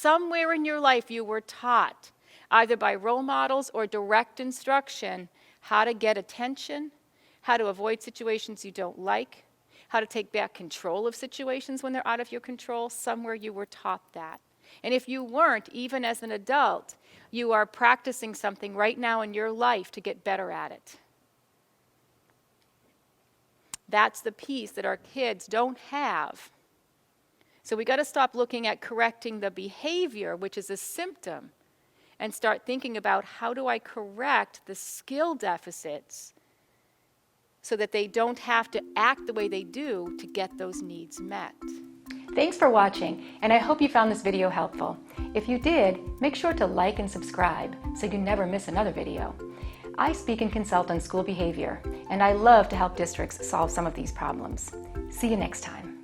somewhere in your life you were taught, either by role models or direct instruction, how to get attention, how to avoid situations you don't like, how to take back control of situations when they're out of your control. Somewhere you were taught that. And if you weren't, even as an adult, you are practicing something right now in your life to get better at it. That's the piece that our kids don't have. So we got to stop looking at correcting the behavior, which is a symptom, and start thinking about how do I correct the skill deficits so that they don't have to act the way they do to get those needs met. Thanks for watching, and I hope you found this video helpful. If you did, make sure to like and subscribe so you never miss another video. I speak and consult on school behavior, and I love to help districts solve some of these problems. See you next time.